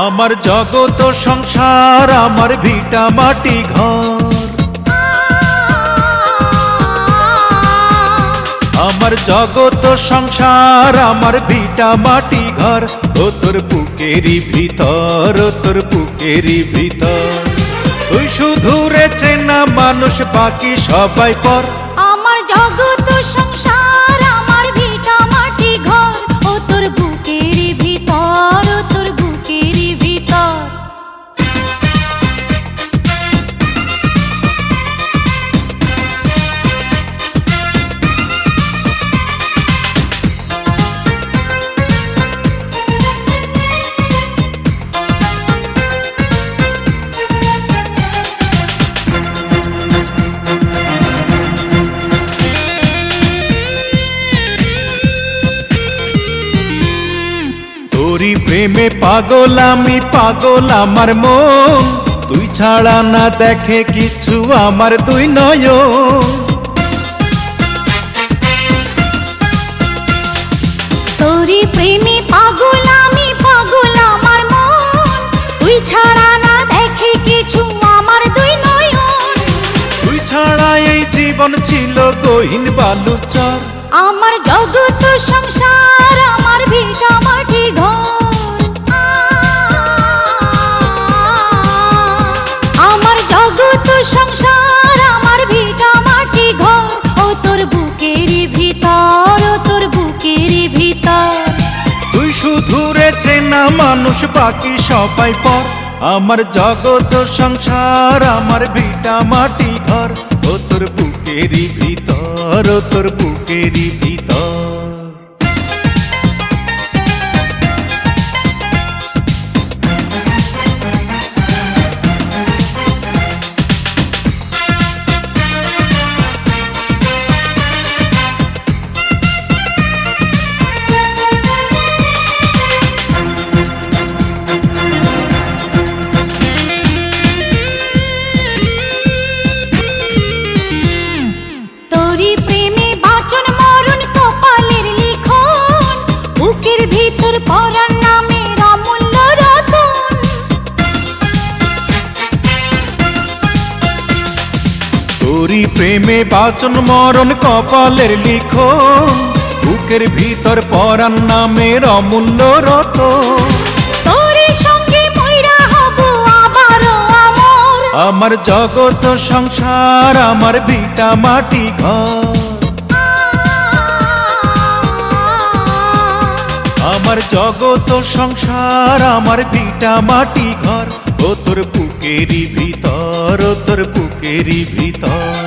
আমার জগত সংসার আমার ভিটা মাটি ঘর, আমার জগত সংসার আমার ভিটা মাটি ঘর। ও তোর বুকেরই ভিতর, ও তোর বুকেরই ভিতর, তুই শুধু রে চেনা মানুষ, বাকি সবাই পর। আমার জগত সংসার আমার ভিটা মাটি ঘর, ও তোর বুকেরই ভিতর, ও তোর বুকেরই ভিতর। তোরি প্রেমে পাগল আমি, পাগল আমার মন, তুই ছাড়া না দেখে কিছু আমার দুই নয়ন। তোরি প্রেমে পাগল আমি, পাগল আমার মন, তুই ছাড়া না দেখে কিছু আমার দুই নয়ন। তুই ছাড়া এই জীবন ছিল গহীন বালুচর। আমার জগত সংসার আমার ভিটা মাটি ঘর, আমার জগত সংসার আমার ভিটা মাটি ঘর। ও তোর বুকেরই ভিতর, ও তোর বুকেরই ভিতর, তুই শুধু রে চেনা মানুষ, বাকি সবাই পর। আমার জগত সংসার আমার ভিটা মাটি ঘর, ও তোর বুকেরই ভিতর, ও তোর বুকেরই ভিতর। তোরি প্রেমে বাঁচন মরণ কপালের লিখন, বুকের ভিতর পরার নামের অমূল্য রতন। তোরি প্রেমে বাঁচন মরণ কপালের লিখন, বুকের ভিতর পরাণ নামের অমূল্য রতন। তোরি সঙ্গে মইরা হব আবারও আমর, আমার জগত সংসার আমার ভিটা মাটি ঘর, আমার জগত সংসার আমার ভিটা মাটি ঘর। ও তোর বুকেরই ভিতর, ও তোর বুকেরই ভিতর।